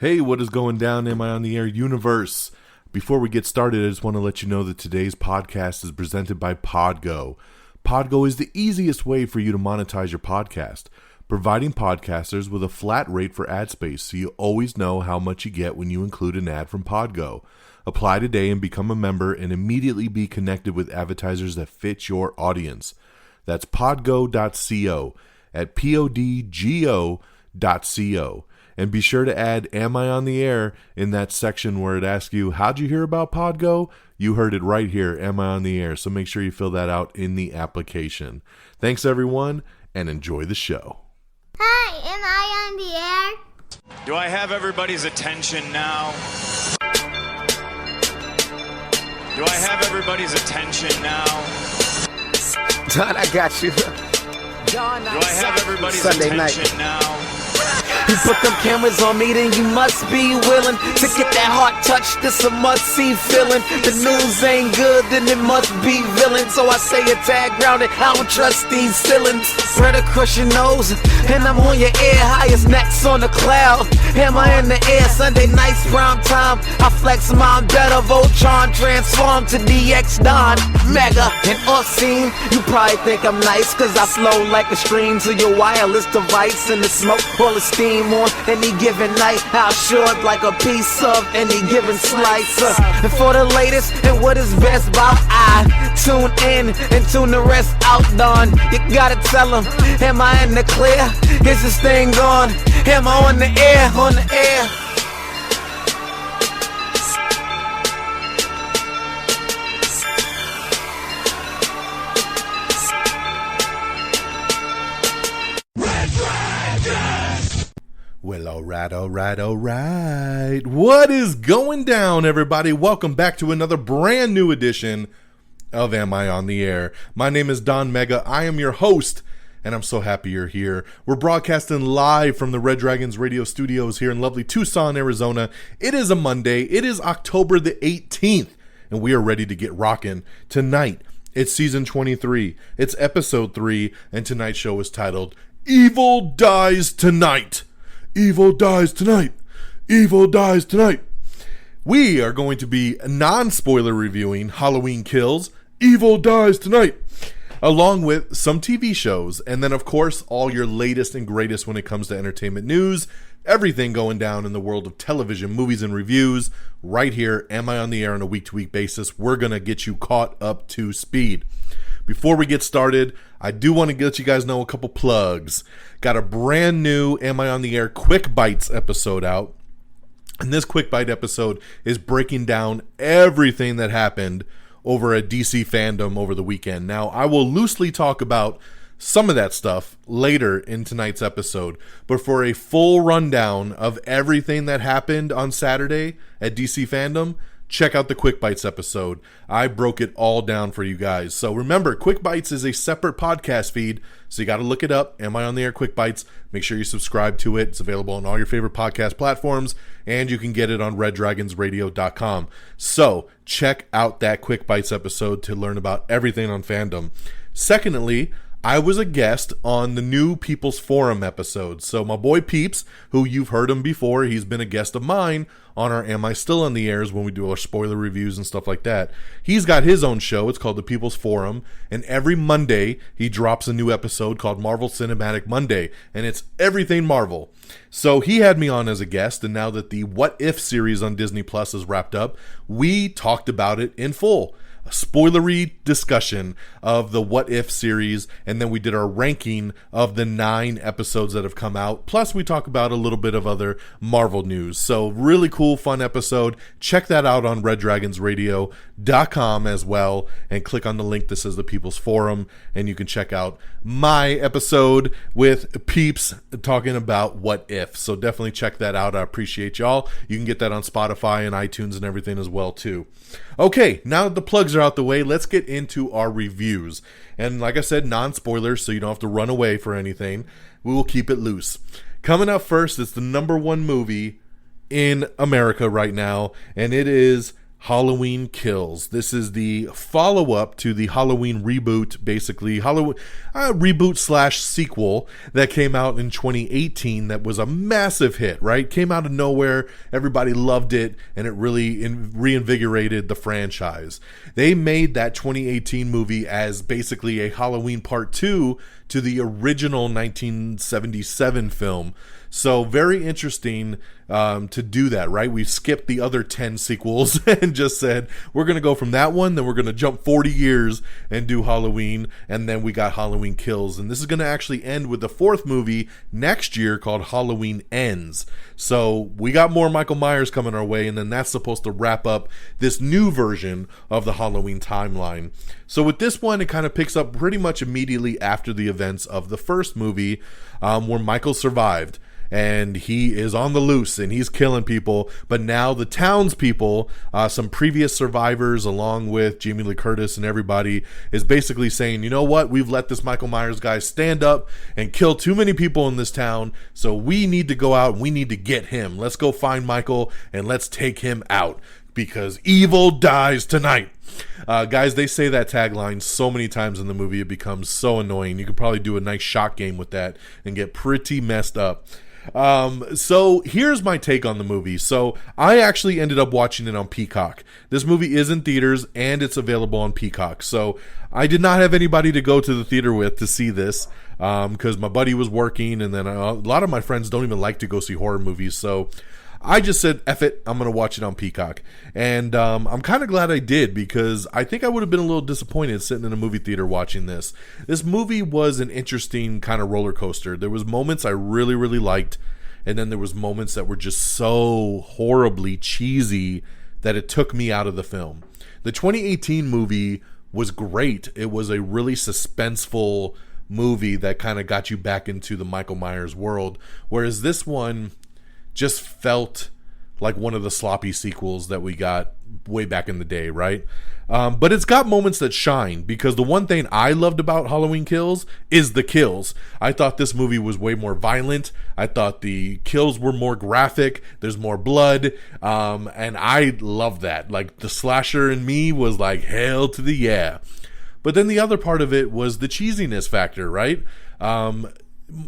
Hey, what is going down, Am I on the Air universe? Before we get started, I just want to let you know that today's podcast is presented by Podgo. Podgo is the easiest way for you to monetize your podcast, providing podcasters with a flat rate for ad space so you always know how much you get when you include an ad from Podgo. Apply today and become a member and immediately be connected with advertisers that fit your audience. That's podgo.co at podgo.co. And be sure to add Am I on the Air in that section where it asks you, how'd you hear about Podgo? You heard it right here, Am I on the Air? So make sure you fill that out in the application. Thanks, everyone, and enjoy the show. Hi, am I on the air? Do I have everybody's attention now? Do I have everybody's attention now? John, I got you. Do I have everybody's Sunday attention night. now? You put them cameras on me, then you must be willing to get that heart touch. This a must-see feeling. The news ain't good, then it must be villain. So I say a tag grounded, I don't trust these ceilings. Spread across your nose, and I'm on your ear. Highest necks on the cloud. Am I in the air? Sunday nights, prime time. I flex my better. Voltron transform to DX Don. Mega and off-scene. You probably think I'm nice, cause I flow like a stream to your wireless device. And the smoke all the steam on any given night. I'll short like a piece of any given slice. And for the latest and what is best about I tune in and tune the rest out, Don. You gotta tell them, am I in the clear? Is this thing on? Am I on the air? On the air? Well, all right. What is going down, everybody? Welcome back to another brand new edition of Am I on the Air? My name is Don Mega. I am your host, and I'm so happy you're here. We're broadcasting live from the Red Dragons radio studios here in lovely Tucson, Arizona. It is a Monday. It is October the 18th, and we are ready to get rocking tonight. It's season 23. It's episode 3, and tonight's show is titled Evil Dies Tonight. Evil dies tonight. Evil dies tonight. We are going to be non-spoiler reviewing Halloween Kills, Evil Dies Tonight, along with some TV shows, and then of course all your latest and greatest when it comes to entertainment news, everything going down in the world of television, movies, and reviews. Right here, Am I on the Air on a week-to-week basis? We're going to get you caught up to speed. Before we get started, I do want to let you guys know a couple plugs. Got a brand new Am I on the Air Quick Bites episode out. And this Quick Bite episode is breaking down everything that happened over at DC Fandom over the weekend. Now, I will loosely talk about some of that stuff later in tonight's episode. But for a full rundown of everything that happened on Saturday at DC Fandom, check out the Quick Bites episode. I broke it all down for you guys. So remember, Quick Bites is a separate podcast feed, so you got to look it up. Am I on the Air Quick Bites? Make sure you subscribe to it. It's available on all your favorite podcast platforms, and you can get it on reddragonsradio.com. So check out that Quick Bites episode to learn about everything on fandom. Secondly, I was a guest on the new People's Forum episode. So my boy Peeps, who you've heard him before, he's been a guest of mine on our Am I Still on the Airs when we do our spoiler reviews and stuff like that. He's got his own show. It's called the People's Forum. And every Monday, he drops a new episode called Marvel Cinematic Monday. And it's everything Marvel. So he had me on as a guest. And now that the What If series on Disney Plus is wrapped up, we talked about it in full. A spoilery discussion of the What If series, and then we did our ranking of the 9 episodes that have come out, plus we talk about a little bit of other Marvel news. So really cool, fun episode. Check that out on reddragonsradio.com as well, and click on the link that says the People's Forum, and you can check out my episode with Peeps talking about What If. So definitely check that out. I appreciate y'all. You can get that on Spotify and iTunes and everything as well too. Okay, now that the plugs are out the way, let's get into our reviews. And like I said, non-spoilers, so you don't have to run away for anything. We will keep it loose. Coming up first is the number 1 movie in America right now, and it is Halloween Kills. This is the follow-up to the Halloween reboot, basically Halloween reboot slash sequel that came out in 2018 that was a massive hit, right? Came out of nowhere, everybody loved it, and it really reinvigorated the franchise. They made that 2018 movie as basically a Halloween Part 2 to the original 1977 film. So very interesting to do that, right? We skipped the other 10 sequels and just said, we're going to go from that one, then we're going to jump 40 years and do Halloween, and then we got Halloween Kills. And this is going to actually end with the fourth movie next year called Halloween Ends. So we got more Michael Myers coming our way, and then that's supposed to wrap up this new version of the Halloween timeline. So with this one, it kind of picks up pretty much immediately after the events of the first movie, where Michael survived. And he is on the loose and he's killing people. But now the townspeople, some previous survivors along with Jamie Lee Curtis and everybody, is basically saying, you know what, we've let this Michael Myers guy stand up and kill too many people in this town, so we need to go out and we need to get him. Let's go find Michael and let's take him out, because evil dies tonight. Guys, they say that tagline so many times in the movie, it becomes so annoying. You could probably do a nice shot game with that and get pretty messed up. So here's my take on the movie. So I actually ended up watching it on Peacock. This movie is in theaters and it's available on Peacock. So I did not have anybody to go to the theater with to see this, because my buddy was working, and then a lot of my friends don't even like to go see horror movies. So I just said, F it, I'm going to watch it on Peacock. And I'm kind of glad I did, because I think I would have been a little disappointed sitting in a movie theater watching this. This movie was an interesting kind of roller coaster. There was moments I really, really liked, and then there was moments that were just so horribly cheesy that it took me out of the film. The 2018 movie was great. It was a really suspenseful movie that kind of got you back into the Michael Myers world, whereas this one just felt like one of the sloppy sequels that we got way back in the day, right? But it's got moments that shine, because the one thing I loved about Halloween Kills is the kills. I thought this movie was way more violent. I thought the kills were more graphic. There's more blood. And I love that. Like, the slasher in me was like, hell to the yeah. But then the other part of it was the cheesiness factor, right?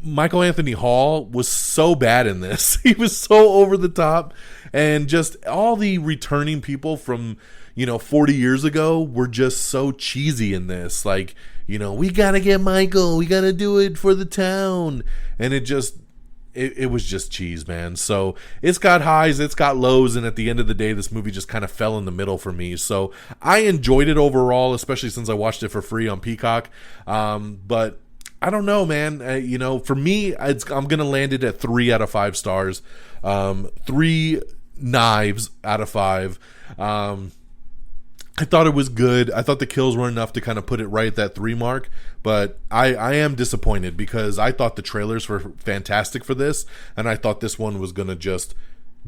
Michael Anthony Hall was so bad in this. He was so over the top, and just all the returning people from, 40 years ago were just so cheesy in this. Like, we got to get Michael, we got to do it for the town. And it was just cheese, man. So it's got highs, it's got lows, and at the end of the day, this movie just kind of fell in the middle for me. So I enjoyed it overall, especially since I watched it for free on Peacock. But I don't know, man. For me, I'm going to land it at 3 out of 5 stars. 3 knives out of 5. I thought it was good. I thought the kills were enough to kind of put it right at that 3 mark. But I am disappointed, because I thought the trailers were fantastic for this, and I thought this one was going to just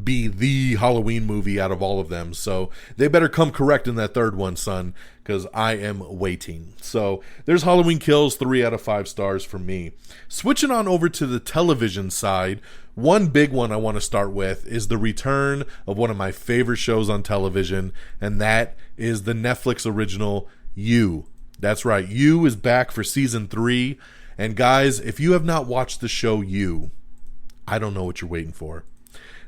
be the Halloween movie out of all of them. So they better come correct in that third one, son, because I am waiting. So there's Halloween Kills, 3 out of 5 stars for me. Switching on over to the television side, one big one I want to start with is the return of one of my favorite shows on television, and that is the Netflix original You. That's right, You is back for season 3. And guys, if you have not watched the show You, I don't know what you're waiting for.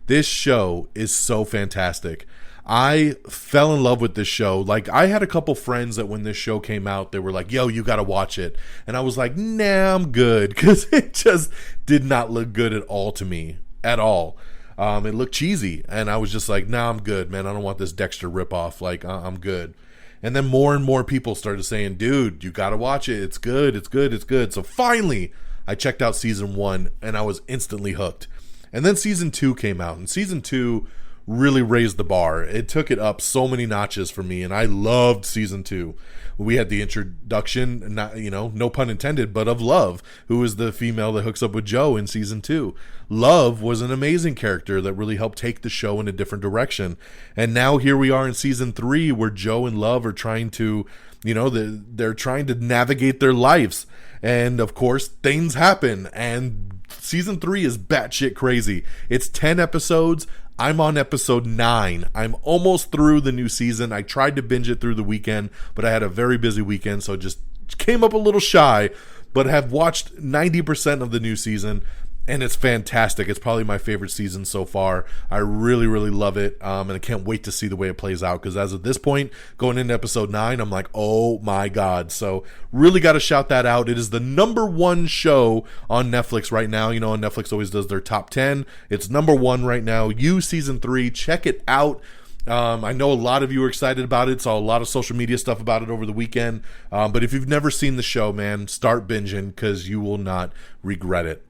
This show is so fantastic. I fell in love with this show. Like, I had a couple friends that when this show came out, they were like, yo, you got to watch it. And I was like, nah, I'm good. Because it just did not look good at all to me. At all. It looked cheesy. And I was just like, nah, I'm good, man. I don't want this Dexter ripoff. Like, I'm good. And then more and more people started saying, dude, you got to watch it. It's good. It's good. It's good. So finally, I checked out season 1 and I was instantly hooked. And then season 2 came out, and season 2 really raised the bar. It took it up so many notches for me, and I loved season 2. We had the introduction, not, no pun intended, but of Love, who is the female that hooks up with Joe in season 2. Love was an amazing character that really helped take the show in a different direction. And now here we are in season 3, where Joe and Love are trying to, they're trying to navigate their lives. And of course, things happen, and season 3 is batshit crazy. It's 10 episodes. I'm on episode 9. I'm almost through the new season. I tried to binge it through the weekend, but I had a very busy weekend, so just came up a little shy, but have watched 90% of the new season, and it's fantastic. It's probably my favorite season so far. I really, really love it, and I can't wait to see the way it plays out, because as of this point, going into episode 9, I'm like, oh my God. So really got to shout that out. It is the number 1 show on Netflix right now. You know, Netflix always does their top 10. It's number 1 right now. You Season 3, check it out. I know a lot of you are excited about it. Saw a lot of social media stuff about it over the weekend. But if you've never seen the show, man, start binging, because you will not regret it.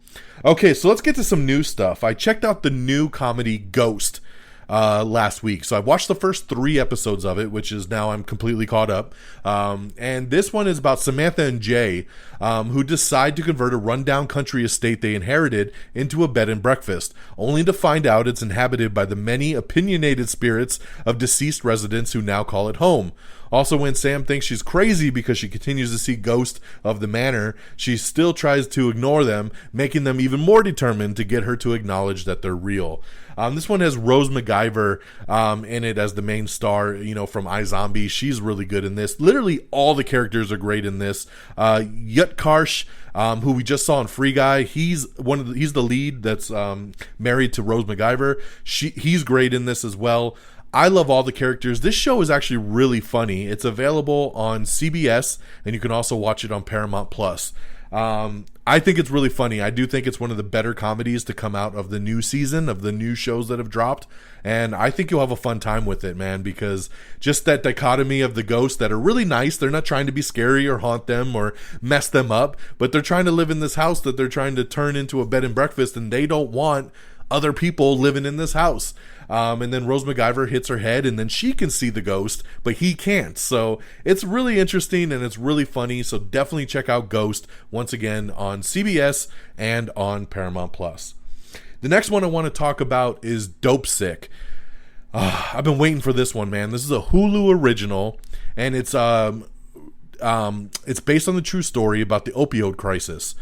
Okay, so let's get to some new stuff. I checked out the new comedy Ghost last week. So I watched the first 3 episodes of it, which is now I'm completely caught up. And this one is about Samantha and Jay, who decide to convert a rundown country estate they inherited into a bed and breakfast, only to find out it's inhabited by the many opinionated spirits of deceased residents who now call it home. Also, when Sam thinks she's crazy because she continues to see ghosts of the manor, she still tries to ignore them, making them even more determined to get her to acknowledge that they're real. This one has Rose McIver in it as the main star, you know, from iZombie. She's really good in this. Literally all the characters are great in this. Utkarsh, who we just saw in Free Guy, he's the lead that's married to Rose McIver. He's great in this as well. I love all the characters. This show is actually really funny. It's available on CBS, and you can also watch it on Paramount Plus. I think it's really funny. I do think it's one of the better comedies to come out of the new season, of the new shows that have dropped. And I think you'll have a fun time with it, man, because just that dichotomy of the ghosts that are really nice. They're not trying to be scary or haunt them or mess them up, but they're trying to live in this house that they're trying to turn into a bed and breakfast, and they don't want other people living in this house. And then Rose McIver hits her head, and then she can see the ghost, but he can't. So it's really interesting, and it's really funny. So definitely check out Ghost, once again, on CBS and on Paramount Plus. The next one I want to talk about is Dopesick. I've been waiting for this one, man. This is a Hulu original, and it's based on the true story about the opioid crisis.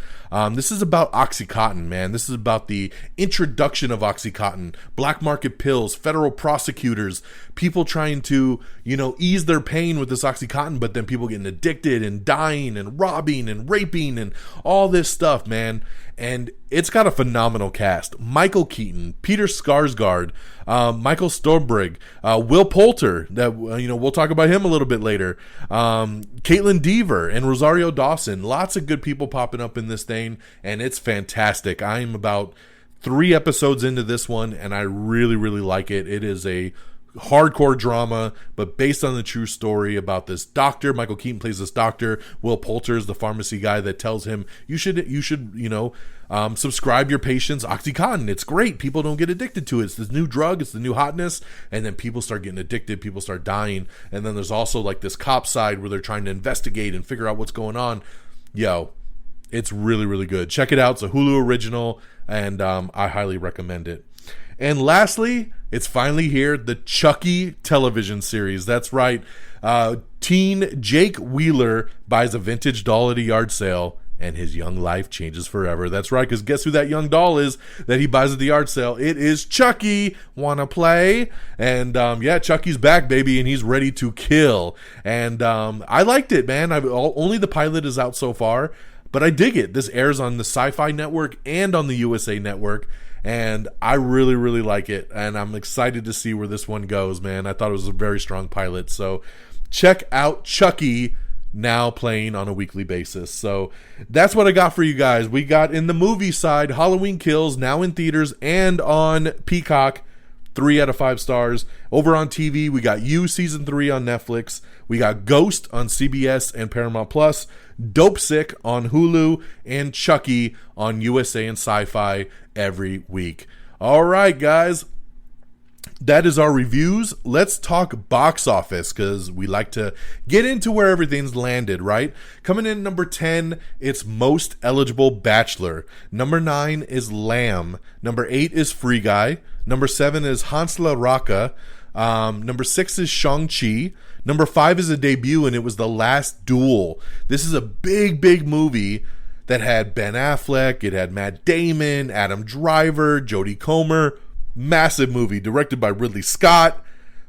This is about OxyContin, man. This is about the introduction of OxyContin, black market pills, federal prosecutors, people trying to, you know, ease their pain with this OxyContin, but then people getting addicted and dying and robbing and raping and all this stuff, man. And it's got a phenomenal cast. Michael Keaton, Peter Skarsgård, Michael Stuhlbarg, Will Poulter, that we'll talk about him a little bit later, Caitlin Dever and Rosario Dawson. Lots of good people popping up in this thing, and it's fantastic. I'm about 3 episodes into this one, and I really, really like it. It is a hardcore drama, but based on the true story about this doctor. Michael Keaton plays this doctor. Will Poulter is the pharmacy guy that tells him you should subscribe your patients OxyContin. It's great. People don't get addicted to it. It's this new drug. It's the new hotness. And then people start getting addicted. People start dying. And then there's also like this cop side where they're trying to investigate and figure out what's going on. It's really, really good. Check it out. It's a Hulu original, and I highly recommend it. And lastly, it's finally here, the Chucky television series. That's right. Teen Jake Wheeler buys a vintage doll at a yard sale, and his young life changes forever. That's right, because guess who that young doll is that he buys at the yard sale? It is Chucky. Wanna play? And Chucky's back, baby, and he's ready to kill. And I liked it, man. Only the pilot is out so far, but I dig it. This airs on the Sci-Fi Network and on the USA Network. And I really, really like it. And I'm excited to see where this one goes, man. I thought it was a very strong pilot. So check out Chucky, now playing on a weekly basis. So that's what I got for you guys. We got in the movie side, Halloween Kills, now in theaters and on Peacock. 3 out of 5 stars. Over on TV, we got You Season 3 on Netflix. We got Ghost on CBS and Paramount Plus. Dopesick on Hulu, and Chucky on USA and Sci-Fi every week. All right, guys. That is our reviews. Let's talk box office, because we like to get into where everything's landed, right? Coming in number 10, it's Most Eligible Bachelor. Number 9 is Lamb. Number 8 is Free Guy. Number 7 is Hansla Raka. Number 6 is Shang-Chi. Number 5 is a debut, and it was The Last Duel. This is a big, big movie that had Ben Affleck, it had Matt Damon, Adam Driver, Jodie Comer, Massive movie directed by Ridley Scott.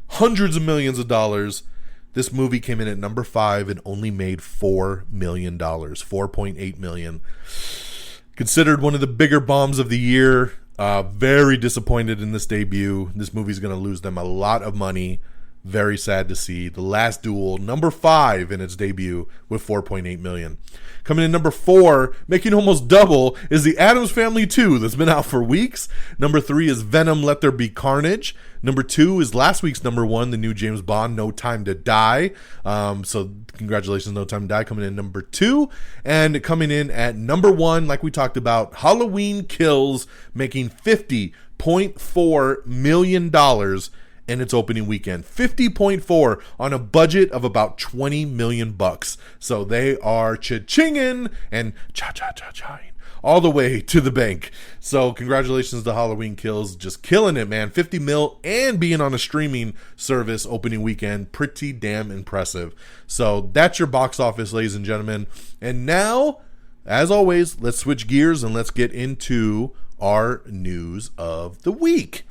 Hundreds of millions of dollars. This movie came in at number 5 and only made $4 million. $4.8 million. Considered one of the bigger bombs of the year. Very disappointed in this debut. This movie's going to lose them a lot of money. Very sad to see. The Last Duel, number 5 in its debut with $4.8 million. Coming in number 4, making almost double, is The Addams Family 2 that's been out for weeks. Number 3 is Venom, Let There Be Carnage. Number 2 is last week's number 1, the new James Bond, No Time to Die. So congratulations, No Time to Die, coming in number 2. And coming in at number 1, like we talked about, Halloween Kills, making $50.4 million in its opening weekend. 50.4 on a budget of about 20 million bucks. So they are cha-chinging and cha-cha-cha-chaing all the way to the bank. So congratulations to Halloween Kills. Just killing it, man. 50 mil and being on a streaming service opening weekend. Pretty damn impressive. So that's your box office, ladies and gentlemen. And now, as always, let's switch gears and let's get into our news of the week.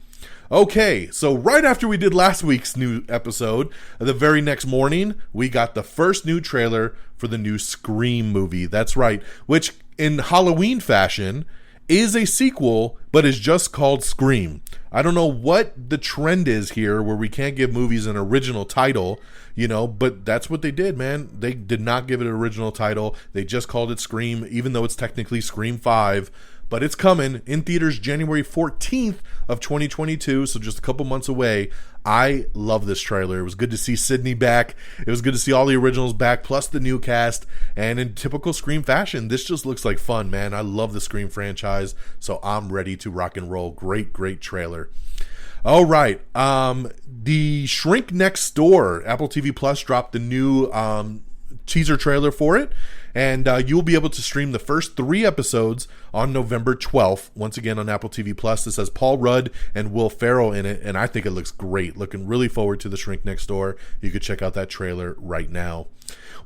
Okay, so right after we did last week's new episode, the very next morning, we got the first new trailer for the new Scream movie. That's right, which in Halloween fashion is a sequel, but is just called Scream. I don't know what the trend is here where we can't give movies an original title, but that's what they did, man. They did not give it an original title. They just called it Scream, even though it's technically Scream 5. But it's coming in theaters January 14th of 2022, so just a couple months away. I love this trailer. It was good to see Sydney back. It was good to see all the originals back, plus the new cast. And in typical Scream fashion, this just looks like fun, man. I love the Scream franchise, so I'm ready to rock and roll. Great trailer. All right. The Shrink Next Door, Apple TV Plus, dropped the new teaser trailer for it. And you'll be able to stream the first 3 episodes on November 12th. Once again on Apple TV Plus. This has Paul Rudd and Will Ferrell in it, and I think it looks great. Looking really forward to the Shrink Next Door. You could check out that trailer right now.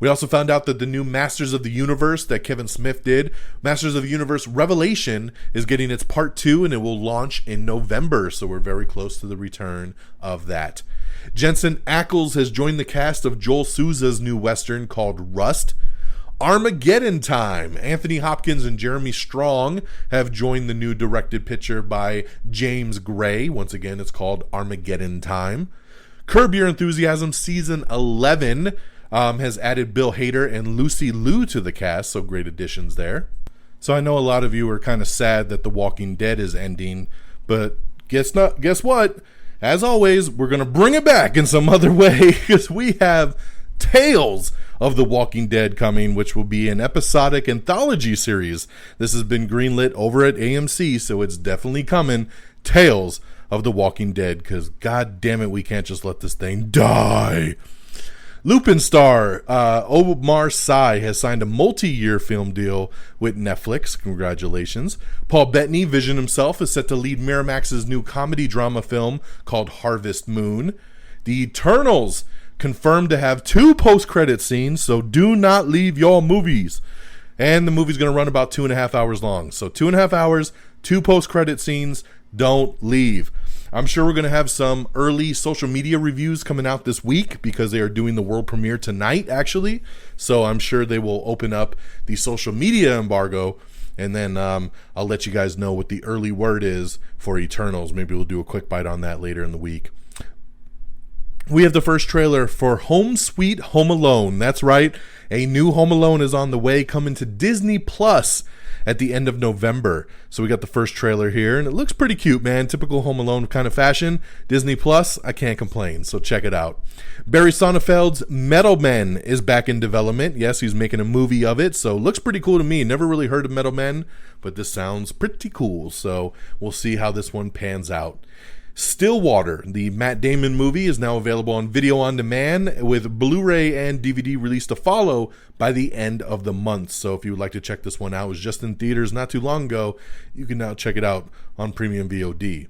We also found out that the new Masters of the Universe that Kevin Smith did, Masters of the Universe Revelation, is getting its part 2, and it will launch in November. So we're very close to the return of that. Jensen Ackles has joined the cast of Joel Souza's new Western called Rust. Armageddon Time. Anthony Hopkins and Jeremy Strong have joined the new directed picture by James Gray. Once again, it's called Armageddon Time. Curb Your Enthusiasm Season 11 has added Bill Hader and Lucy Liu to the cast, so great additions there. So I know a lot of you are kind of sad that The Walking Dead is ending, but guess what? As always, we're going to bring it back in some other way because we have Tales of the Walking Dead coming, which will be an episodic anthology series. This has been greenlit over at AMC, so it's definitely coming. Tales of the Walking Dead, because god damn it, we can't just let this thing die. Lupin star Omar Sy has signed a multi-year film deal with Netflix. Congratulations. Paul Bettany, Vision himself, is set to lead Miramax's new comedy drama film called Harvest Moon. The Eternals confirmed to have 2 post-credit scenes, so do not leave your movies. And the movie's going to run about 2.5 hours long. So 2.5 hours, 2 post-credit scenes, don't leave. I'm sure we're going to have some early social media reviews coming out this week because they are doing the world premiere tonight, actually. So I'm sure they will open up the social media embargo, and then I'll let you guys know what the early word is for Eternals. Maybe we'll do a quick bite on that later in the week. We have the first trailer for Home Sweet Home Alone. That's right. A new Home Alone is on the way, coming to Disney Plus at the end of November. So we got the first trailer here, and it looks pretty cute, man. Typical Home Alone kind of fashion. Disney Plus, I can't complain, so check it out. Barry Sonnenfeld's Metal Men is back in development. Yes, he's making a movie of it, so looks pretty cool to me. Never really heard of Metal Men, but this sounds pretty cool, so we'll see how this one pans out. Stillwater, the Matt Damon movie, is now available on video on demand with Blu-ray and DVD released to follow by the end of the month. So if you would like to check this one out, it was just in theaters not too long ago. You can now check it out on Premium VOD.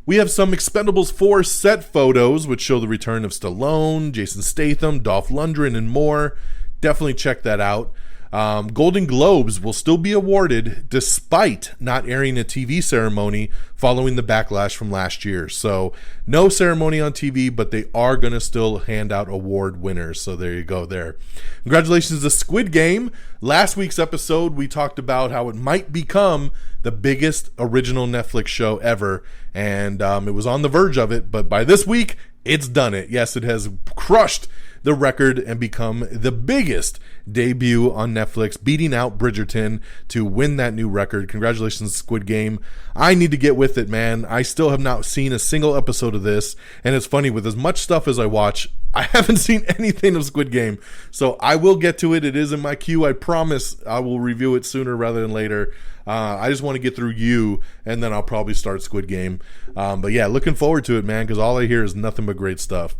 We have some Expendables 4 set photos, which show the return of Stallone, Jason Statham, Dolph Lundgren, and more. Definitely check that out. Golden Globes will still be awarded despite not airing a TV ceremony following the backlash from last year. So no ceremony on TV, but they are going to still hand out award winners. So there you go there. Congratulations to Squid Game. Last week's episode, we talked about how it might become the biggest original Netflix show ever. And it was on the verge of it. But by this week, it's done it. Yes, it has crushed the record and become the biggest debut on Netflix, beating out Bridgerton to win that new record. Congratulations, Squid Game. I need to get with it, man. I still have not seen a single episode of this, and it's funny, with as much stuff as I watch, I haven't seen anything of Squid Game, so I will get to it. It is in my queue. I promise I will review it sooner rather than later. I just want to get through You, and then I'll probably start Squid Game. But yeah, looking forward to it, man, because all I hear is nothing but great stuff.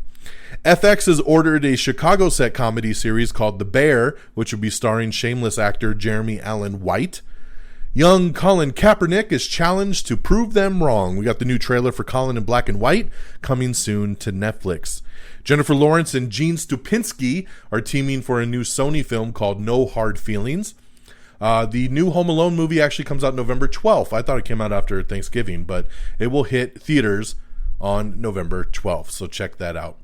FX has ordered a Chicago set comedy series called The Bear, which will be starring Shameless actor Jeremy Allen White. Young Colin Kaepernick is challenged to prove them wrong. We got the new trailer for Colin in Black and White coming soon to Netflix. Jennifer Lawrence and Gene Stupinski are teaming for a new Sony film called No Hard Feelings. The new Home Alone movie actually comes out November 12th. I thought it came out after Thanksgiving, but it will hit theaters on November 12th, so check that out.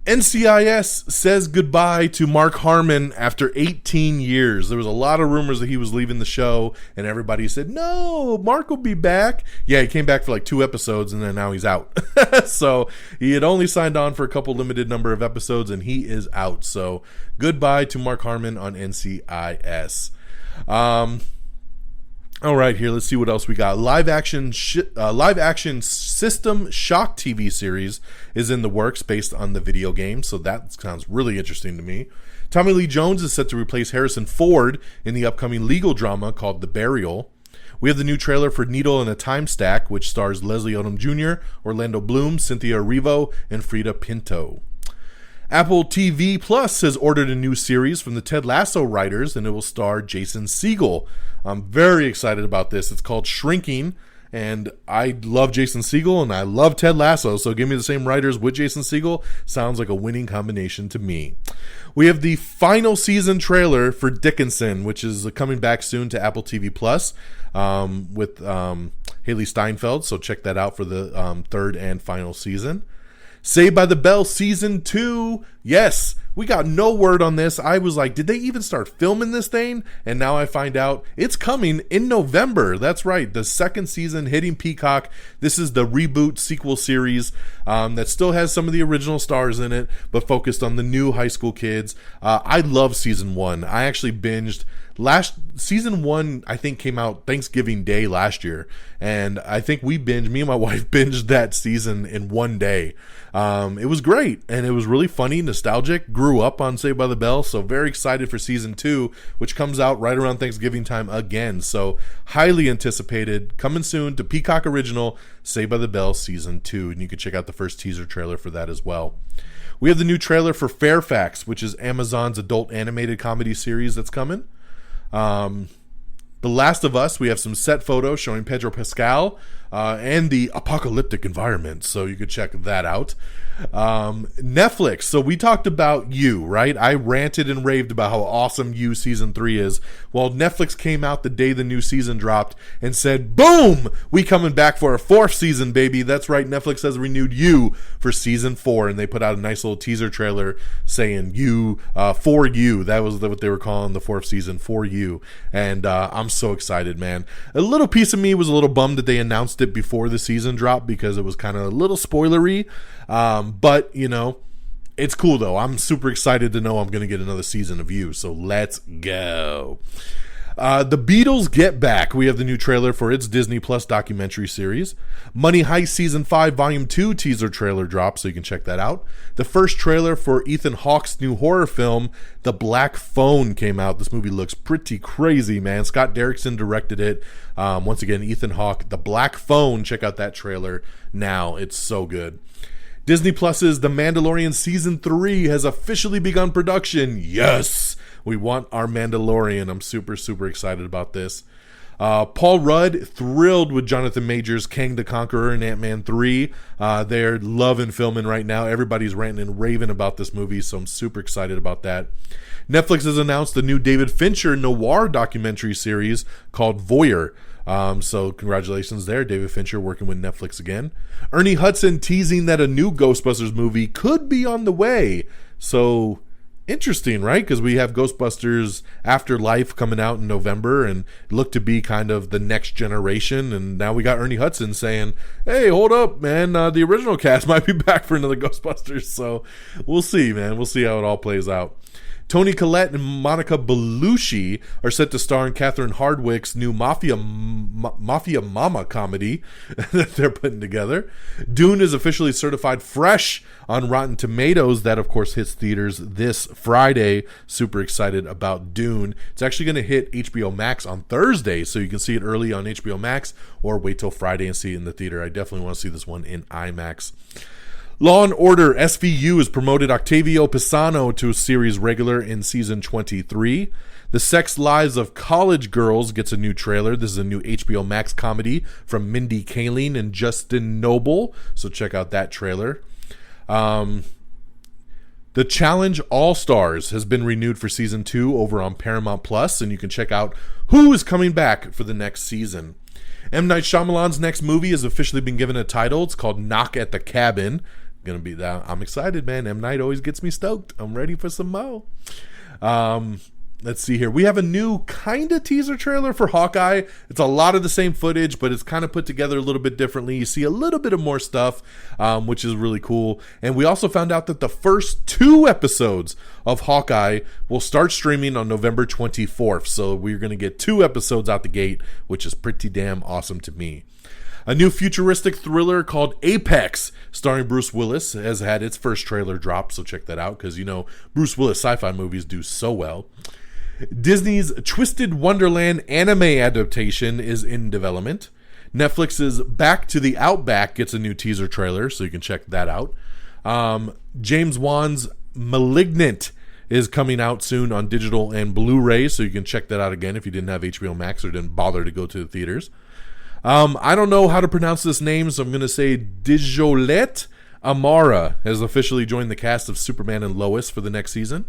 NCIS says goodbye to Mark Harmon after 18 years. There was a lot of rumors that he was leaving the show, and everybody said, no, Mark will be back. Yeah, he came back for like 2 episodes, and then now he's out. So he had only signed on for a couple limited number of episodes, and he is out. So goodbye to Mark Harmon on NCIS. All right, here, let's see what else we got. Live action System Shock TV series is in the works based on the video game, so that sounds really interesting to me. Tommy Lee Jones is set to replace Harrison Ford in the upcoming legal drama called The Burial. We have the new trailer for Needle in a Time Stack, which stars Leslie Odom Jr., Orlando Bloom, Cynthia Erivo, and Frida Pinto. Apple TV Plus has ordered a new series from the Ted Lasso writers, and it will star Jason Segel. I'm very excited about this. It's called Shrinking, and I love Jason Segel, and I love Ted Lasso, so give me the same writers with Jason Segel. Sounds like a winning combination to me. We have the final season trailer for Dickinson, which is coming back soon to Apple TV Plus with Haley Steinfeld, so check that out for the third and final season. Saved by the Bell Season 2. Yes, we got no word on this. I was like, did they even start filming this thing? And now I find out it's coming in November. That's right, the second season hitting Peacock. This is the reboot sequel series that still has some of the original stars in it, but focused on the new high school kids. I love Season 1. I actually binged Season 1, I think, came out Thanksgiving Day last year, and I think me and my wife binged that season in one day. It was great, and it was really funny, nostalgic. Grew up on Saved by the Bell, so very excited for Season 2, which comes out right around Thanksgiving time again. So highly anticipated, coming soon to Peacock Original, Saved by the Bell Season 2, and you can check out the first teaser trailer for that as well. We have the new trailer for Fairfax, which is Amazon's adult animated comedy series that's coming. The Last of Us, we have some set photos showing Pedro Pascal and the apocalyptic environment, so you could check that out. Netflix, so we talked about You, right? I ranted and raved about how awesome You Season 3 is. Well, Netflix came out the day the new season dropped and said, boom, we coming back for a 4th season, baby. That's right, Netflix has renewed You for Season 4, and they put out a nice little teaser trailer saying You, for You. That was what they were calling the 4th season, For You. And I'm so excited, man. A little piece of me was a little bummed that they announced it before the season dropped because it was kind of a little spoilery. But, you know, it's cool, though. I'm super excited to know I'm going to get another season of You, so let's go. The Beatles Get Back. We have the new trailer for its Disney Plus documentary series. Money Heist Season 5 Volume 2 teaser trailer dropped, so you can check that out. The first trailer for Ethan Hawke's new horror film, The Black Phone, came out. This movie looks pretty crazy, man. Scott Derrickson directed it. Once again, Ethan Hawke, The Black Phone. Check out that trailer now. It's so good. Disney Plus's The Mandalorian Season 3 has officially begun production. Yes! We want our Mandalorian. I'm super, super excited about this. Paul Rudd, thrilled with Jonathan Majors' Kang the Conqueror in Ant-Man 3. They're loving filming right now. Everybody's ranting and raving about this movie, so I'm super excited about that. Netflix has announced the new David Fincher noir documentary series called Voyeur. So congratulations there, David Fincher working with Netflix again. Ernie Hudson teasing that a new Ghostbusters movie could be on the way. So interesting, right? Because we have Ghostbusters Afterlife coming out in November and look to be kind of the next generation. And now we got Ernie Hudson saying, hey, hold up, man. The original cast might be back for another Ghostbusters. So we'll see, man. We'll see how it all plays out. Toni Collette and Monica Bellucci are set to star in Catherine Hardwicke's new Mafia Mama comedy that they're putting together. Dune is officially certified fresh on Rotten Tomatoes. That, of course, hits theaters this Friday. Super excited about Dune. It's actually going to hit HBO Max on Thursday, so you can see it early on HBO Max or wait till Friday and see it in the theater. I definitely want to see this one in IMAX. Law & Order SVU has promoted Octavio Pisano to a series regular in season 23. The Sex Lives of College Girls gets a new trailer. This is a new HBO Max comedy from Mindy Kaling and Justin Noble, so check out that trailer. The Challenge All-Stars has been renewed for season 2 over on Paramount Plus, and you can check out who is coming back for the next season. M. Night Shyamalan's next movie has officially been given a title. It's called Knock at the Cabin. Gonna be that. I'm excited, man. M. Night always gets me stoked. I'm ready for some more. Let's see here. We have a new kind of teaser trailer for Hawkeye. It's a lot of the same footage, but it's kind of put together a little bit differently. You see a little bit of more stuff, which is really cool. And we also found out that the first 2 episodes of Hawkeye will start streaming on November 24th. So we're going to get 2 episodes out the gate, which is pretty damn awesome to me. A new futuristic thriller called Apex, starring Bruce Willis, has had its first trailer drop, so check that out, because, you know, Bruce Willis sci-fi movies do so well. Disney's Twisted Wonderland anime adaptation is in development. Netflix's Back to the Outback gets a new teaser trailer, so you can check that out. James Wan's Malignant is coming out soon on digital and Blu-ray, so you can check that out again if you didn't have HBO Max or didn't bother to go to the theaters. I don't know how to pronounce this name, so I'm going to say Dijolette Amara has officially joined the cast of Superman and Lois for the next season.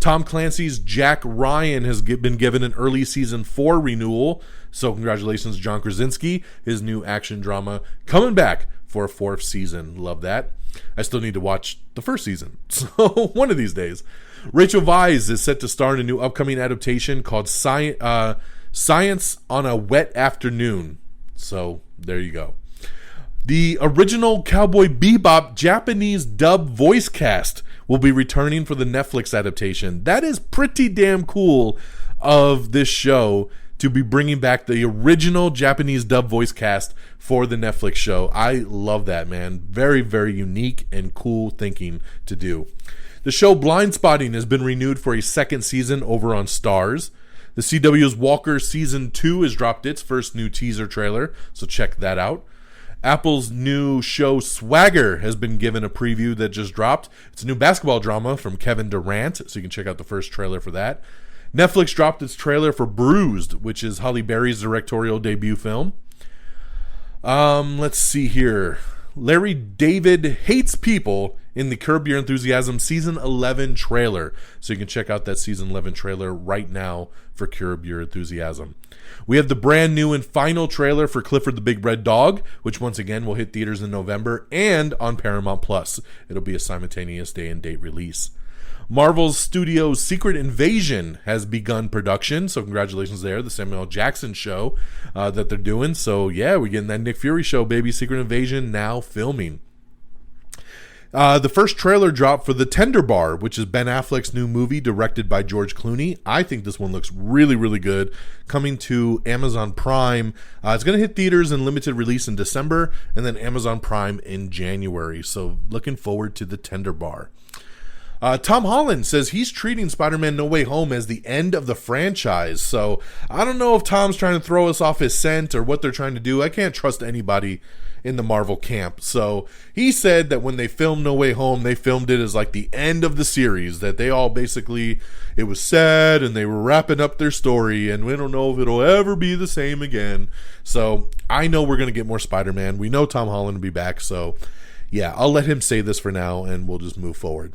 Tom Clancy's Jack Ryan has been given an early season 4 renewal, so congratulations, John Krasinski, his new action drama coming back for a 4th season. Love that. I still need to watch the first season, so one of these days. Rachel Weisz is set to star in a new upcoming adaptation called Science on a Wet Afternoon. So there you go. The original Cowboy Bebop Japanese dub voice cast will be returning for the Netflix adaptation. That is pretty damn cool of this show to be bringing back the original Japanese dub voice cast for the Netflix show. I love that, man. Very, very unique and cool thinking to do. The show Blindspotting has been renewed for a 2nd season over on Starz. The CW's Walker Season 2 has dropped its first new teaser trailer, so check that out. Apple's new show Swagger has been given a preview that just dropped. It's a new basketball drama from Kevin Durant, so you can check out the first trailer for that. Netflix dropped its trailer for Bruised, which is Halle Berry's directorial debut film. Let's see here. Larry David hates people in the Curb Your Enthusiasm Season 11 trailer. So you can check out that Season 11 trailer right now for Curb Your Enthusiasm. We have the brand new and final trailer for Clifford the Big Red Dog, which once again will hit theaters in November and on Paramount Plus. It'll be a simultaneous day and date release. Marvel's Studios' Secret Invasion has begun production, so congratulations there, the Samuel L. Jackson show that they're doing. So yeah, we're getting that Nick Fury show, baby. Secret Invasion now filming. The first trailer dropped for The Tender Bar, which is Ben Affleck's new movie directed by George Clooney. I think this one looks really, really good. Coming to Amazon Prime. It's going to hit theaters in limited release in December, and then Amazon Prime in January. So looking forward to The Tender Bar. Tom Holland says he's treating Spider-Man No Way Home as the end of the franchise. So I don't know if Tom's trying to throw us off his scent or what they're trying to do. I can't trust anybody in the Marvel camp. So he said that when they filmed No Way Home, they filmed it as like the end of the series, that they all basically, it was sad and they were wrapping up their story, and we don't know if it'll ever be the same again. So I know we're going to get more Spider-Man. We know Tom Holland will be back. So yeah, I'll let him say this for now and we'll just move forward.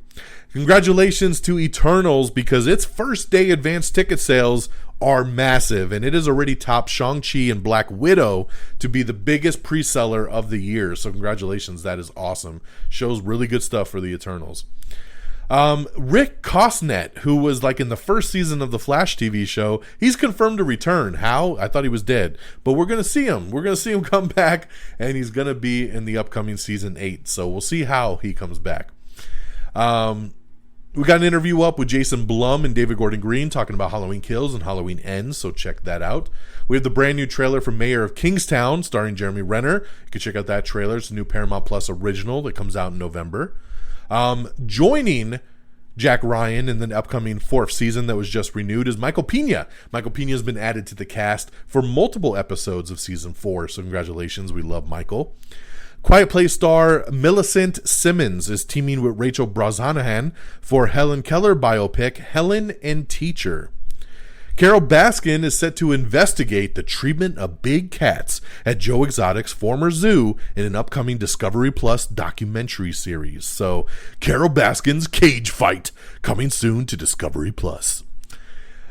Congratulations to Eternals, because its first day advanced ticket sales are massive, and it has already topped Shang-Chi and Black Widow to be the biggest pre-seller of the year. So congratulations, that is awesome. Shows really good stuff for the Eternals. Rick Costnet, who was like in the first season of the Flash TV show, he's confirmed to return. How? I thought he was dead, but we're going to see him. We're going to see him come back, and he's going to be in the upcoming season 8. So we'll see how he comes back. We got an interview up with Jason Blum and David Gordon Green talking about Halloween Kills and Halloween Ends, so check that out. We have the brand new trailer for Mayor of Kingstown starring Jeremy Renner. You can check out that trailer. It's a new Paramount Plus original that comes out in November. Joining Jack Ryan in the upcoming 4th season that was just renewed is Michael Pena. Michael Pena has been added to the cast for multiple episodes of season 4, so congratulations. We love Michael. Quiet Place star Millicent Simmons is teaming with Rachel Brosnahan for Helen Keller biopic Helen and Teacher. Carol Baskin is set to investigate the treatment of big cats at Joe Exotic's former zoo in an upcoming Discovery Plus documentary series. So, Carol Baskin's Cage Fight, coming soon to Discovery Plus.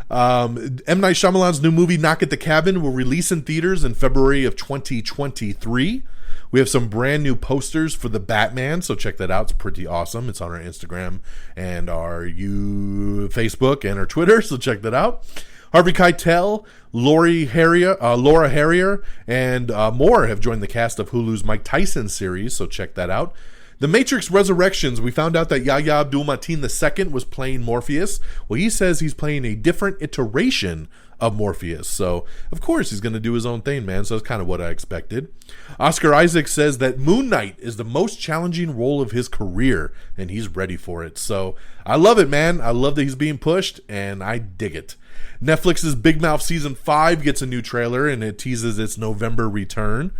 M. Night Shyamalan's new movie Knock at the Cabin will release in theaters in February of 2023. We have some brand new posters for the Batman, so check that out. It's pretty awesome. It's on our Instagram and our Facebook and our Twitter, so check that out. Harvey Keitel, Laura Harrier, and more have joined the cast of Hulu's Mike Tyson series, so check that out. The Matrix Resurrections, we found out that Yahya Abdul-Mateen II was playing Morpheus. Well, he says he's playing a different iteration of Morpheus. So, of course, he's going to do his own thing, man. So that's kind of what I expected. Oscar Isaac says that Moon Knight is the most challenging role of his career, and he's ready for it. So I love it, man. I love that he's being pushed, and I dig it. Netflix's Big Mouth Season 5 gets a new trailer, and it teases its November return.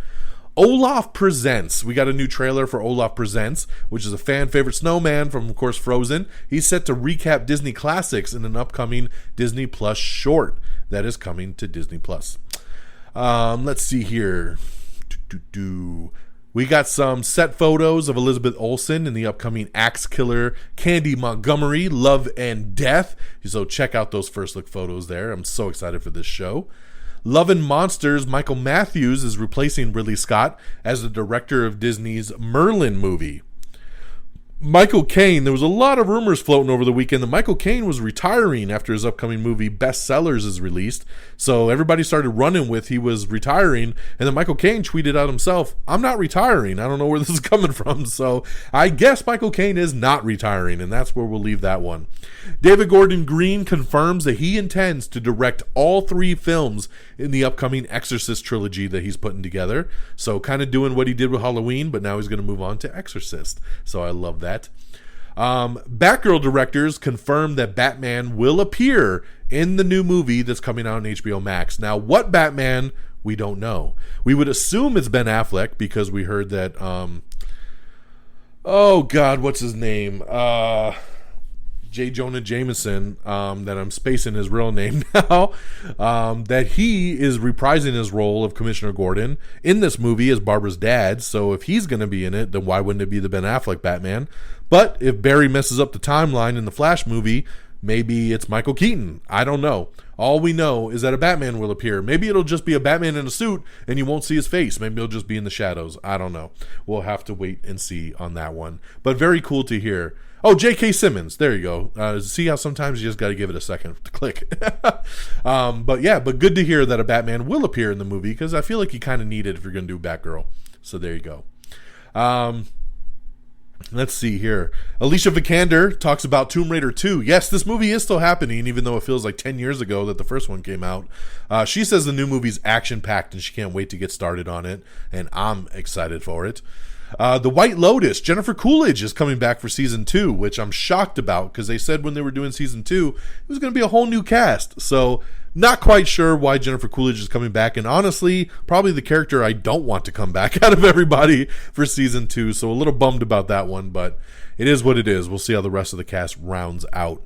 Olaf Presents. We got a new trailer for Olaf Presents, which is a fan favorite snowman from, of course, Frozen. He's set to recap Disney classics in an upcoming Disney Plus short that is coming to Disney Plus. Let's see here. We got some set photos of Elizabeth Olsen in the upcoming Axe Killer Candy Montgomery Love and Death. So check out those first look photos there. I'm so excited for this show. Love and Monsters, Michael Matthews is replacing Ridley Scott as the director of Disney's Merlin movie. Michael Caine, there was a lot of rumors floating over the weekend that Michael Caine was retiring after his upcoming movie Bestsellers is released. So everybody started running with he was retiring, and then Michael Caine tweeted out himself, "I'm not retiring. I don't know where this is coming from." So I guess Michael Caine is not retiring, and that's where we'll leave that one. David Gordon Green confirms that he intends to direct all 3 films in the upcoming Exorcist trilogy that he's putting together. So kind of doing what he did with Halloween, but now he's going to move on to Exorcist. So I love that. Batgirl directors confirmed that Batman will appear in the new movie that's coming out on HBO Max. Now, what Batman, we don't know. We would assume it's Ben Affleck because we heard that, oh God, what's his name? J. Jonah Jameson, that I'm spacing his real name now, that he is reprising his role of Commissioner Gordon in this movie as Barbara's dad. So if he's going to be in it, then why wouldn't it be the Ben Affleck Batman? But if Barry messes up the timeline in the Flash movie, maybe it's Michael Keaton. I don't know. All we know is that a Batman will appear. Maybe it'll just be a Batman in a suit and you won't see his face. Maybe he'll just be in the shadows. I don't know. We'll have to wait and see on that one. But very cool to hear. Oh, J.K. Simmons. There you go. See how sometimes you just got to give it a second to click. But good to hear that a Batman will appear in the movie because I feel like you kind of need it if you're going to do Batgirl. So there you go. Let's see here. Alicia Vikander talks about Tomb Raider 2. Yes, this movie is still happening, even though it feels like 10 years ago that the first one came out. She says the new movie's action-packed and she can't wait to get started on it, and I'm excited for it. The White Lotus, Jennifer Coolidge is coming back for season 2, which I'm shocked about because they said when they were doing season 2 it was going to be a whole new cast. So Not quite sure why Jennifer Coolidge is coming back, and honestly, probably the character I don't want to come back out of everybody for season 2, so a little bummed about that one, but it is what it is. We'll see how the rest of the cast rounds out.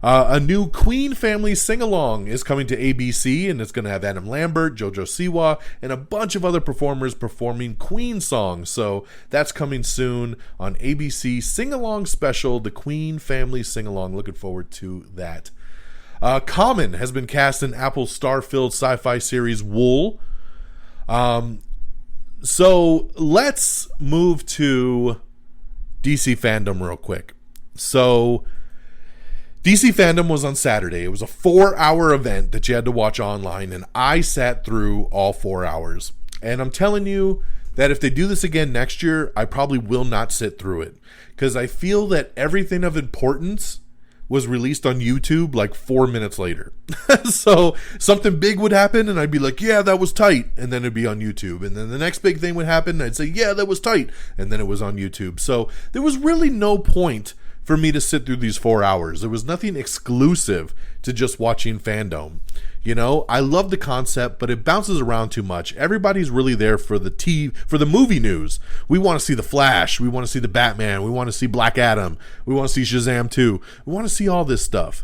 A new Queen family sing-along is coming to ABC, and it's going to have Adam Lambert, JoJo Siwa, and a bunch of other performers performing Queen songs. So that's coming soon on ABC Sing-Along Special, the Queen family sing-along. Looking forward to that. Common has been cast in Apple's star-filled sci-fi series Wool. So let's move to DC fandom real quick. So DC fandom was on Saturday. It was a 4-hour event that you had to watch online, and I sat through all 4 hours. And I'm telling you that if they do this again next year, I probably will not sit through it, because I feel that everything of importance was released on YouTube like 4 minutes later. So something big would happen and I'd be like, yeah, that was tight. And then it'd be on YouTube. And then the next big thing would happen and I'd say, yeah, that was tight. And then it was on YouTube. So there was really no point for me to sit through these 4 hours. There was nothing exclusive to just watching fandom. You know, I love the concept, but it bounces around too much. Everybody's really there for the movie news. We want to see The Flash. We want to see the Batman. We want to see Black Adam. We want to see Shazam 2. We want to see all this stuff.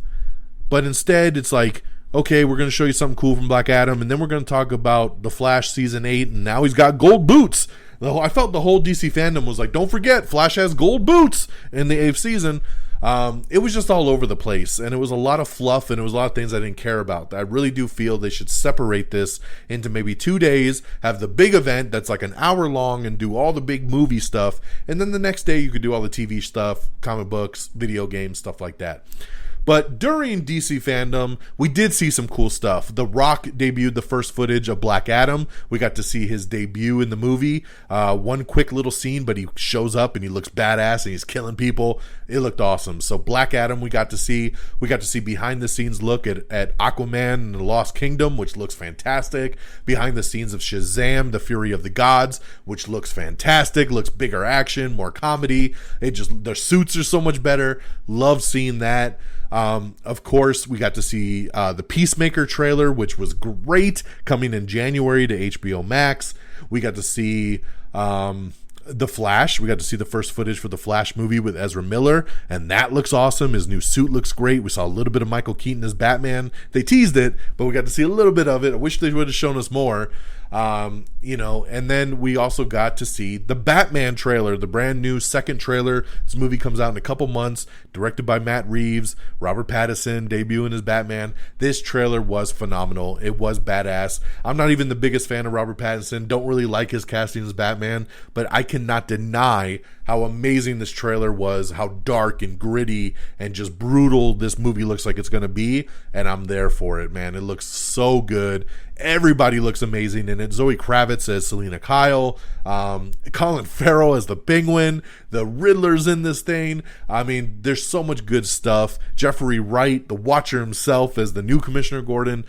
But instead, it's like, okay, we're going to show you something cool from Black Adam, and then we're going to talk about The Flash Season 8, and now he's got gold boots. I felt the whole DC fandom was like, don't forget, Flash has gold boots in the 8th season. It was just all over the place, and it was a lot of fluff, and it was a lot of things I didn't care about. I really do feel they should separate this into maybe 2 days, have the big event that's like an hour long, and do all the big movie stuff, and then the next day you could do all the TV stuff, comic books, video games, stuff like that. But during DC fandom, we did see some cool stuff. The Rock debuted the first footage of Black Adam. We got to see his debut in the movie. One quick little scene, but he shows up and he looks badass and he's killing people. It looked awesome. So Black Adam we got to see. We got to see behind the scenes look at Aquaman and the Lost Kingdom, which looks fantastic. Behind the scenes of Shazam, the Fury of the Gods, which looks fantastic. Looks bigger action, more comedy. Their suits are so much better. Love seeing that. Of course, we got to see the Peacemaker trailer, which was great, coming in January to HBO Max. We got to see The Flash. We got to see the first footage for the Flash movie with Ezra Miller, and that looks awesome. His new suit looks great. We saw a little bit of Michael Keaton as Batman. They teased it, but we got to see a little bit of it. I wish they would have shown us more. And then we also got to see the Batman trailer, the brand new second trailer. This movie comes out in a couple months, directed by Matt Reeves, Robert Pattinson debuting as Batman. This trailer was phenomenal. It was badass. I'm not even the biggest fan of Robert Pattinson, don't really like his casting as Batman, but I cannot deny how amazing this trailer was, how dark and gritty and just brutal this movie looks like it's going to be, and I'm there for it, man. It looks so good. Everybody looks amazing in it. Zoe Kravitz as Selena Kyle, Colin Farrell as the Penguin, the Riddler's in this thing. I mean, there's so much good stuff. Jeffrey Wright, the Watcher himself, as the new Commissioner Gordon.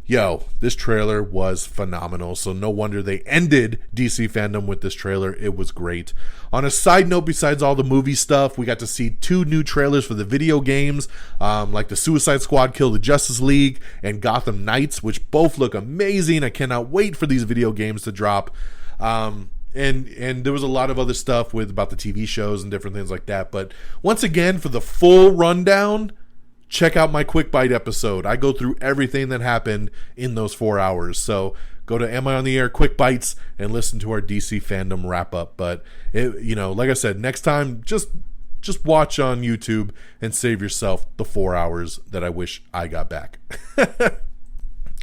Yo, this trailer was phenomenal, so no wonder they ended DC fandom with this trailer. It was great. On a side note, besides all the movie stuff, we got to see 2 new trailers for the video games, like the Suicide Squad Kill the Justice League and Gotham Knights, which both look amazing. I cannot wait for these video games to drop. And there was a lot of other stuff about the TV shows and different things like that. But once again, for the full rundown, check out my Quick Bite episode. I go through everything that happened in those 4 hours. So go to Am I on the Air Quick Bites and listen to our DC fandom wrap up. But like I said, next time just watch on YouTube and save yourself the 4 hours that I wish I got back.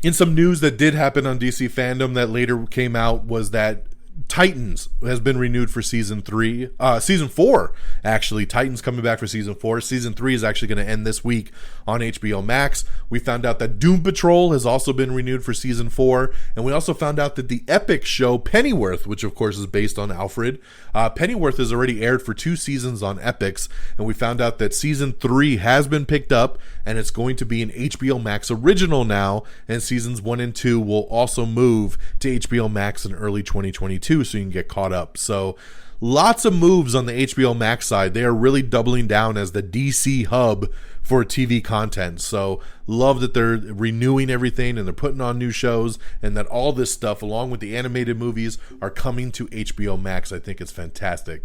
In some news that did happen on DC fandom that later came out was that Titans has been renewed for season 4 actually. Titans coming back for season 4. Season 3 is actually going to end this week on HBO Max. We found out that Doom Patrol has also been renewed for season 4, and we also found out that the epic show Pennyworth, which of course is based on Alfred, Pennyworth has already aired for 2 seasons on Epix, and we found out that season 3 has been picked up and it's going to be an HBO Max original now, and seasons 1 and 2 will also move to HBO Max in early 2022, so you can get caught up. So lots of moves on the HBO Max side. They are really doubling down as the DC hub for TV content. So love that they're renewing everything and they're putting on new shows, and that all this stuff, along with the animated movies, are coming to HBO Max. I think it's fantastic.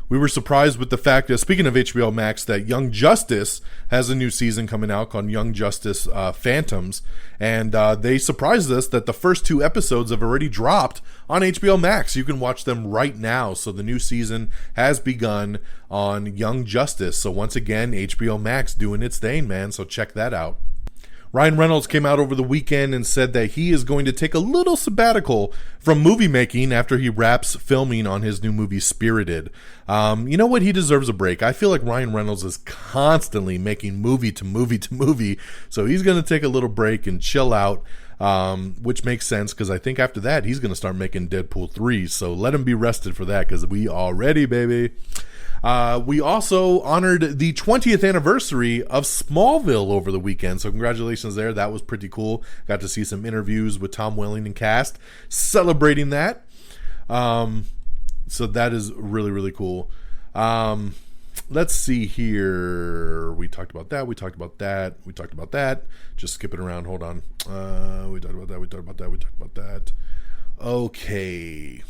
We were surprised with the fact that, speaking of HBO Max, that Young Justice has a new season coming out called Young Justice Phantoms. And they surprised us that the first 2 episodes have already dropped on HBO Max. You can watch them right now. So the new season has begun on Young Justice. So once again, HBO Max doing its thing, man. So check that out. Ryan Reynolds came out over the weekend and said that he is going to take a little sabbatical from movie making after he wraps filming on his new movie Spirited. You know what? He deserves a break. I feel like Ryan Reynolds is constantly making movie to movie to movie, so he's going to take a little break and chill out, which makes sense because I think after that he's going to start making Deadpool 3, so let him be rested for that because we all ready, baby. We also honored the 20th anniversary of Smallville over the weekend, so congratulations there. That was pretty cool. Got to see some interviews with Tom Welling and cast celebrating that. So that is really, really cool. Let's see here. We talked about that. We talked about that. Just skipping around. Hold on. We talked about that. Okay.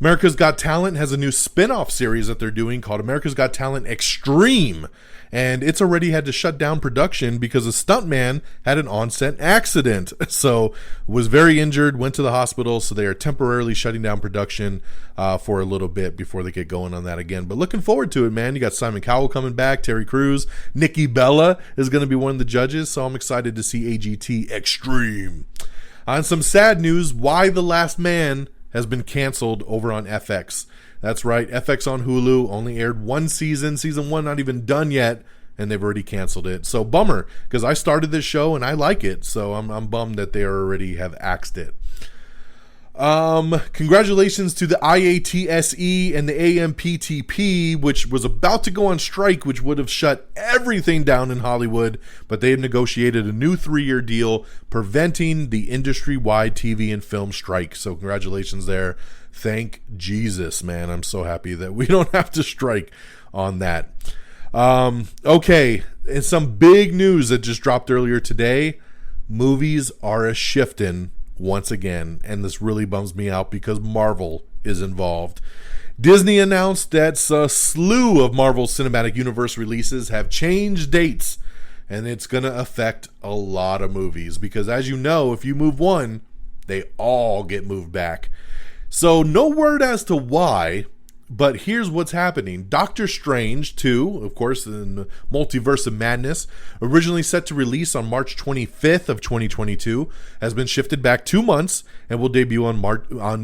America's Got Talent has a new spin-off series that they're doing called America's Got Talent Extreme, and it's already had to shut down production because a stuntman had an on-set accident, so was very injured, went to the hospital, so they are temporarily shutting down production for a little bit before they get going on that again. But looking forward to it, man. You got Simon Cowell coming back, Terry Crews, Nikki Bella is going to be one of the judges, so I'm excited to see AGT Extreme. On some sad news, Why the Last Man has been canceled over on FX. That's right, FX on Hulu only aired 1 season. Season 1 not even done yet, and they've already canceled it. So bummer, because I started this show and I like it. So I'm bummed that they already have axed it. Congratulations to the IATSE and the AMPTP, which was about to go on strike, which would have shut everything down in Hollywood, but they have negotiated a new 3-year deal preventing the industry-wide TV and film strike. So congratulations there. Thank Jesus, man. I'm so happy that we don't have to strike on that. Okay, and some big news that just dropped earlier today. Movies are a-shifting once again, and this really bums me out because Marvel is involved. Disney announced that a slew of Marvel Cinematic Universe releases have changed dates, and it's going to affect a lot of movies because, as you know, if you move one, they all get moved back. So no word as to why, but here's what's happening. Doctor Strange 2, of course, in the Multiverse of Madness, originally set to release on March 25th of 2022, has been shifted back 2 months and will debut on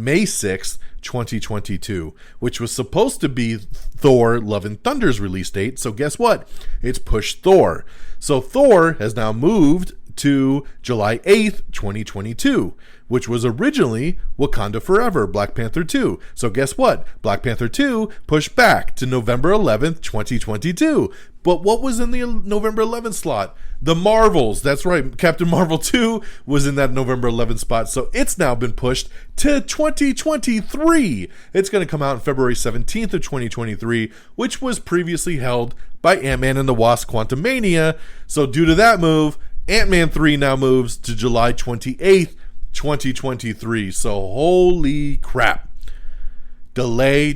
May 6th, 2022, which was supposed to be Thor Love and Thunder's release date. So guess what? It's pushed Thor. So Thor has now moved to July 8th, 2022, which was originally Wakanda Forever, Black Panther 2. So guess what? Black Panther 2 pushed back to November 11th, 2022. But what was in the November 11th slot? The Marvels. That's right. Captain Marvel 2 was in that November 11th spot. So it's now been pushed to 2023. It's going to come out on February 17th of 2023, which was previously held by Ant-Man and the Wasp Quantumania. So due to that move, Ant-Man 3 now moves to July 28th, 2023. So holy crap. Delay.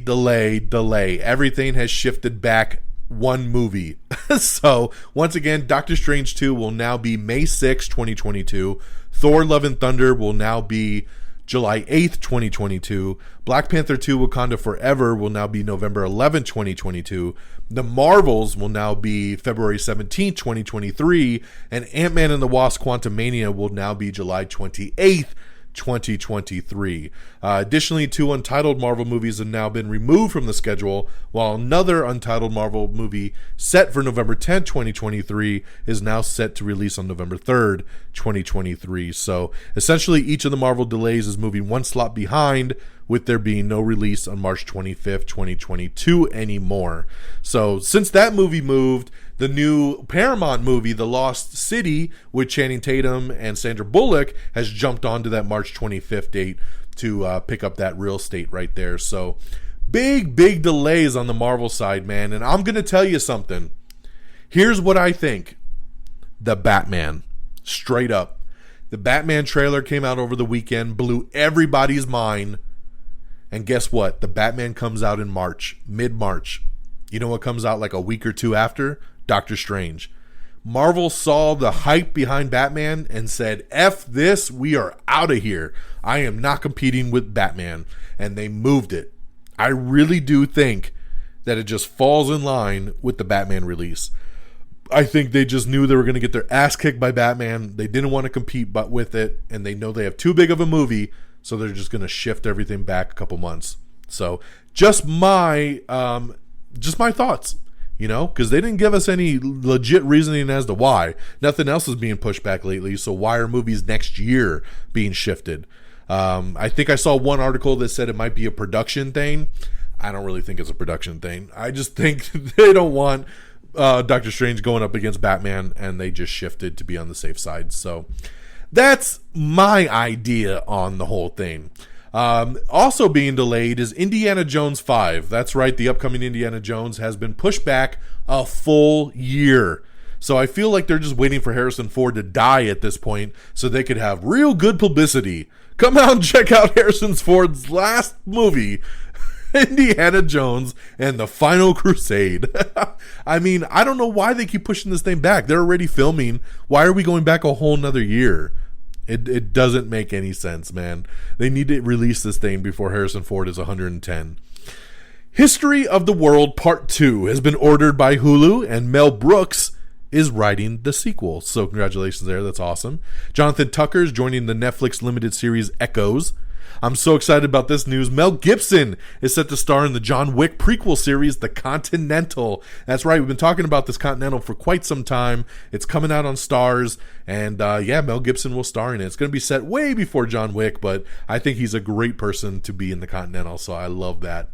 Everything has shifted back one movie. So once again, Doctor Strange 2 will now be May 6, 2022. Thor Love and Thunder will now be July 8th, 2022. Black Panther 2 Wakanda Forever will now be November 11th, 2022. The Marvels will now be February 17th, 2023. And Ant-Man and the Wasp Quantumania will now be July 28th, 2023. Additionally, 2 Untitled Marvel movies have now been removed from the schedule, while another Untitled Marvel movie set for November 10th, 2023 is now set to release on November 3rd, 2023. So essentially, each of the Marvel delays is moving one slot behind, with there being no release on March 25th, 2022 anymore. So since that movie moved, the new Paramount movie, The Lost City, with Channing Tatum and Sandra Bullock, has jumped onto that March 25th date to pick up that real estate right there. So big delays on the Marvel side, man. And I'm going to tell you something. Here's what I think. The Batman. Straight up. The Batman trailer came out over the weekend, blew everybody's mind. And guess what? The Batman comes out in March, mid-March. You know what comes out like a week or two after? Doctor Strange. Marvel saw the hype behind Batman and said, F this, we are out of here. I am not competing with Batman. And they moved it. I really do think that it just falls in line with the Batman release. I think they just knew they were going to get their ass kicked by Batman. They didn't want to compete but with it, and they know they have too big of a movie, so they're just going to shift everything back a couple months. So just my thoughts, because they didn't give us any legit reasoning as to why. Nothing else is being pushed back lately, so why are movies next year being shifted? I think I saw one article that said it might be a production thing. I don't really think it's a production thing. I just think they don't want Doctor Strange going up against Batman, and they just shifted to be on the safe side. So that's my idea on the whole thing. Also being delayed is Indiana Jones 5. That's right, the upcoming Indiana Jones has been pushed back a full year. So I feel like they're just waiting for Harrison Ford to die at this point so they could have real good publicity. Come out and check out Harrison Ford's last movie, Indiana Jones and the Final Crusade. I mean, I don't know why they keep pushing this thing back. They're already filming. Why are we going back a whole nother year? It doesn't make any sense, man. They need to release this thing before Harrison Ford is 110. History of the World Part 2 has been ordered by Hulu, and Mel Brooks is writing the sequel. So congratulations there. That's awesome. Jonathan Tucker is joining the Netflix limited series Echoes. I'm so excited about this news. Mel Gibson is set to star in the John Wick prequel series, The Continental. That's right. We've been talking about this Continental for quite some time. It's coming out on Starz. And Mel Gibson will star in it. It's going to be set way before John Wick, but I think he's a great person to be in The Continental. So I love that.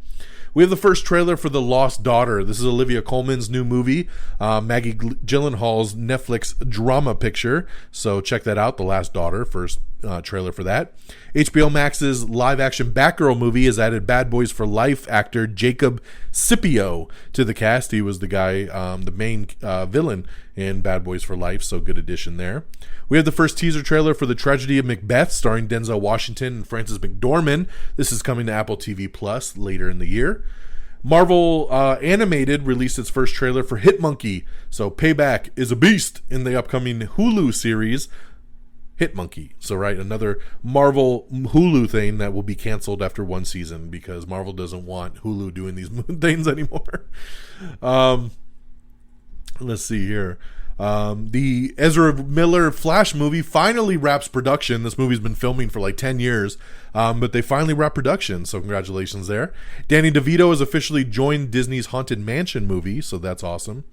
We have the first trailer for The Lost Daughter. This is Olivia Colman's new movie, Maggie Gyllenhaal's Netflix drama picture. So check that out, The Last Daughter, first trailer for that. HBO Max's live-action Batgirl movie has added Bad Boys for Life actor Jacob Scipio to the cast. He was the guy, the main villain in Bad Boys for Life, so good addition there. We have the first teaser trailer for The Tragedy of Macbeth, starring Denzel Washington and Frances McDormand. This is coming to Apple TV Plus later in the year. Marvel Animated released its first trailer for Hitmonkey. So Payback is a beast in the upcoming Hulu series Hitmonkey. So right, another Marvel Hulu thing that will be canceled after one season because Marvel doesn't want Hulu doing these things anymore. Let's see here. The Ezra Miller Flash movie finally wraps production. This movie's been filming for like 10 years, but they finally wrapped production, so congratulations there. Danny DeVito has officially joined Disney's Haunted Mansion movie, so that's awesome.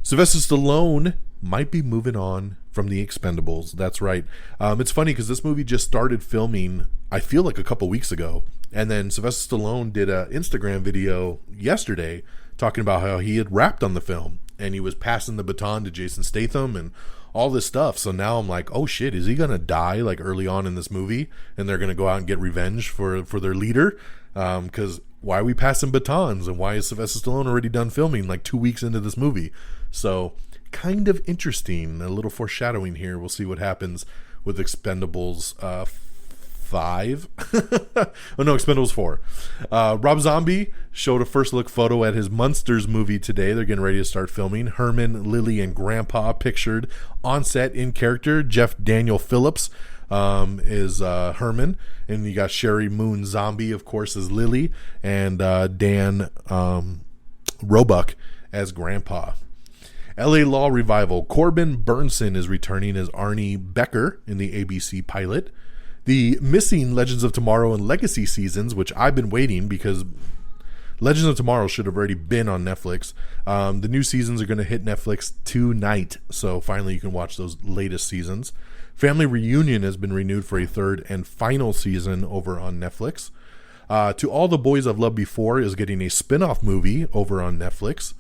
Sylvester Stallone might be moving on from The Expendables. That's right. It's funny because this movie just started filming, I feel like a couple weeks ago, and then Sylvester Stallone did an Instagram video yesterday talking about how he had wrapped on the film. And he was passing the baton to Jason Statham and all this stuff. So now I'm like, oh shit, is he going to die like early on in this movie? And they're going to go out and get revenge for their leader? Because why are we passing batons? And why is Sylvester Stallone already done filming like 2 weeks into this movie? So kind of interesting. A little foreshadowing here. We'll see what happens with Expendables 5. Oh no, Expendables 4. Rob Zombie showed a first look photo at his Munsters movie today. They're getting ready to start filming. Herman, Lily, and Grandpa pictured on set in character. Jeff Daniel Phillips is Herman, and you got Sherry Moon Zombie, of course, as Lily, and Dan Roebuck as Grandpa. LA Law Revival. Corbin Burnson is returning as Arnie Becker in the ABC pilot. The missing Legends of Tomorrow and Legacy seasons, which I've been waiting because Legends of Tomorrow should have already been on Netflix. The new seasons are going to hit Netflix tonight, so finally you can watch those latest seasons. Family Reunion has been renewed for a third and final season over on Netflix. To All the Boys I've Loved Before is getting a spin-off movie over on Netflix.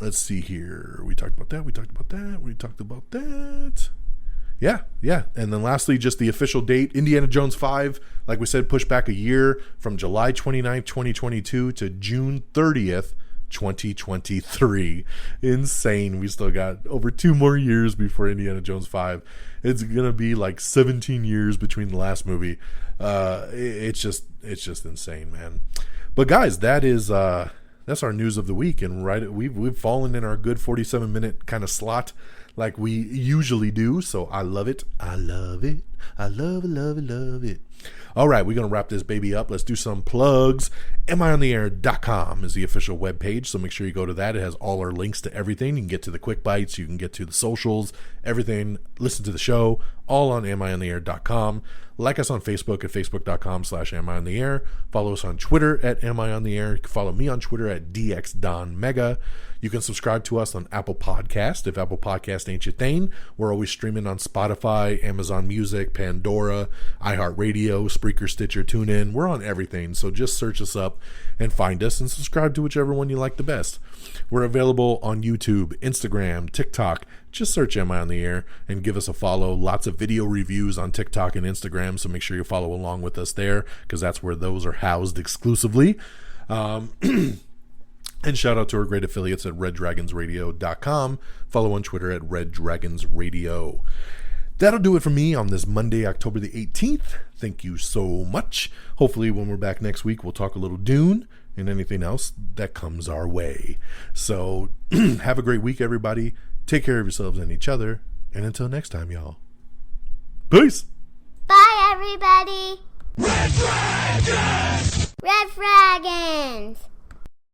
Let's see here. We talked about that. Yeah. And then lastly, just the official date, Indiana Jones 5, like we said, pushed back a year from July 29th, 2022 to June 30th, 2023. Insane. We still got over 2 more years before Indiana Jones 5. It's going to be like 17 years between the last movie. It's just insane, man. But guys, that's our news of the week. And we've fallen in our good 47-minute kind of slot like we usually do. So I love it. I love it. All right, we're going to wrap this baby up. Let's do some plugs. amiontheair.com is the official webpage, so make sure you go to that. It has all our links to everything. You can get to the quick bites. You can get to the socials, everything. Listen to the show, all on amiontheair.com. Like us on Facebook at facebook.com/amiontheair. Follow us on Twitter at amiontheair. You can follow me on Twitter at dxdonmega. You can subscribe to us on Apple Podcast. If Apple Podcast ain't your thing, we're always streaming on Spotify, Amazon Music, Pandora, iHeartRadio, Spreaker, Stitcher, TuneIn. We're on everything, so just search us up and find us and subscribe to whichever one you like the best. We're available on YouTube, Instagram, TikTok. Just search Am I on the Air and give us a follow. Lots of video reviews on TikTok and Instagram, so make sure you follow along with us there because that's where those are housed exclusively. And shout out to our great affiliates at reddragonsradio.com. Follow on Twitter at reddragonsradio. That'll do it for me on this Monday, October the 18th. Thank you so much. Hopefully when we're back next week, we'll talk a little Dune and anything else that comes our way. So have a great week, everybody. Take care of yourselves and each other. And until next time, y'all. Peace. Bye, everybody. Red Dragons! Red Dragons!